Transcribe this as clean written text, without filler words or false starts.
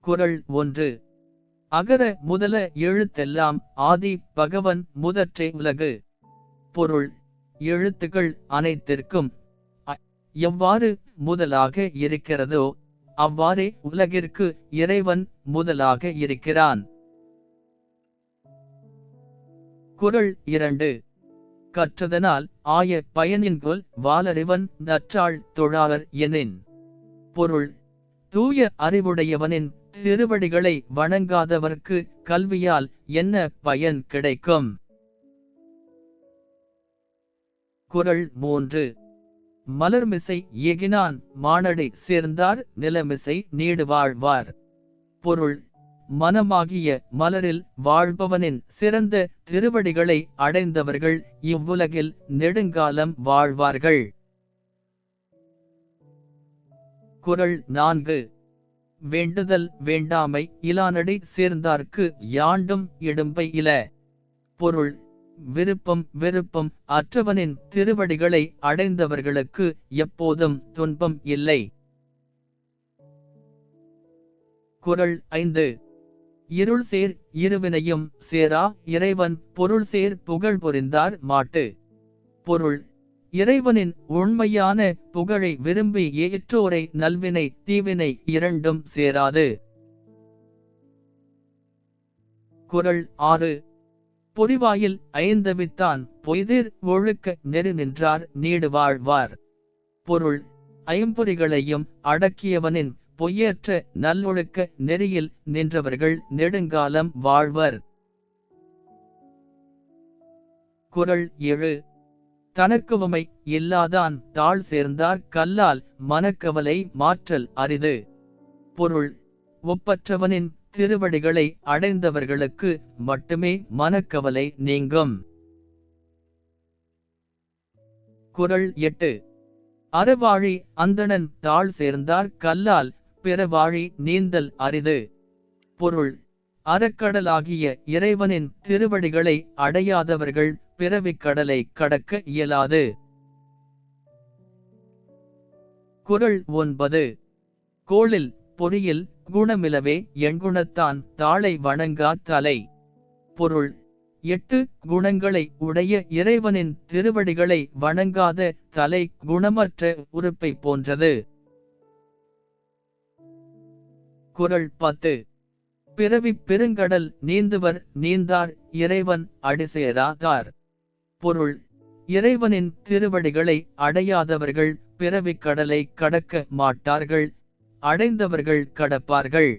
குறள் 1. அகர முதல எழுத்தெல்லாம் ஆதி பகவன் முதற்றே உலகு. பொருள்: எழுத்துக்கள் அனைத்திற்கும் எவ்வாறு முதலாக இருக்கிறதோ அவ்வாறே உலகிற்கு இறைவன் முதலாக இருக்கிறான். குறள் 2. கற்றதனால் ஆய பயனின்கொல் வாலறிவன் நற்றாள் தொழாவர் எனின். பொருள்: தூய அறிவுடையவனின் திருவடிகளை வணங்காதவர்க்கு கல்வியால் என்ன பயன் கிடைக்கும்? குறள் 3. மலர்மிசை ஏகினான் மானடி சேர்ந்தார் நிலமிசை நீடு வாழ்வார். பொருள்: மனமாகிய மலரில் வாழ்பவனின் சிறந்த திருவடிகளை அடைந்தவர்கள் இவ்வுலகில் நெடுங்காலம் வாழ்வார்கள். குறள் 4. வேண்டுதல் வேண்டாமை இலானடி சேர்ந்தார்க்கு யாண்டும் இடும்பை இல. பொருள்: விருப்பம் வெறுப்பம் அற்றவனின் திருவடிகளை அடைந்தவர்களுக்கு எப்போதும் துன்பம் இல்லை. குறள் 5. இருள் சேர் இருவினையும் சேரா இறைவன் பொருள் சேர் புகழ் புரிந்தார் மாட்டு. பொருள்: இறைவனின் உண்மையான புகழை விரும்பி ஏற்றோரை நல்வினை தீவினை இரண்டும் சேராது. குறள் 6. பொறிவாயில் ஐந்தவித்தான் பொய்தீர் ஒழுக்க நெறி நின்றார் நீடு வாழ்வார். பொருள்: ஐம்பொறிகளையும் அடக்கியவனின் பொய்யற்ற நல்லொழுக்க நெறியில் நின்றவர்கள் நெடுங்காலம் வாழ்வர். குறள் 7. தனக்குவமை இல்லாதான் தாழ் சேர்ந்தார் கல்லால் மனக்கவலை மாற்றல் அரிது. பொருள்: ஒப்பற்றவனின் திருவடிகளை அடைந்தவர்களுக்கு மட்டுமே மனக்கவலை நீங்கும். குறள் 8. அறவாழி அந்தணன் தாழ் சேர்ந்தார் கல்லால் பிறவாழி நீந்தல் அரிது. பொருள்: அறக்கடலாகிய இறைவனின் திருவடிகளை அடையாதவர்கள் பிறவிக் கடலை கடக்க இயலாது. குறள் 9. கோளில் பொறியில் குணமிலவே எண்குணத்தான் தாளை வணங்கா தலை. பொருள்: 8 குணங்களை உடைய இறைவனின் திருவடிகளை வணங்காத தலை குணமற்ற உறுப்பை போன்றது. குறள் 10. பிறவிப் பெருங்கடல் நீந்துவர் நீந்தார் இறைவன் அடிசேராதார். பொருள்: இறைவனின் திருவடிகளை அடையாதவர்கள் பிறவிக் கடலை கடக்க மாட்டார்கள், அடைந்தவர்கள் கடப்பார்கள்.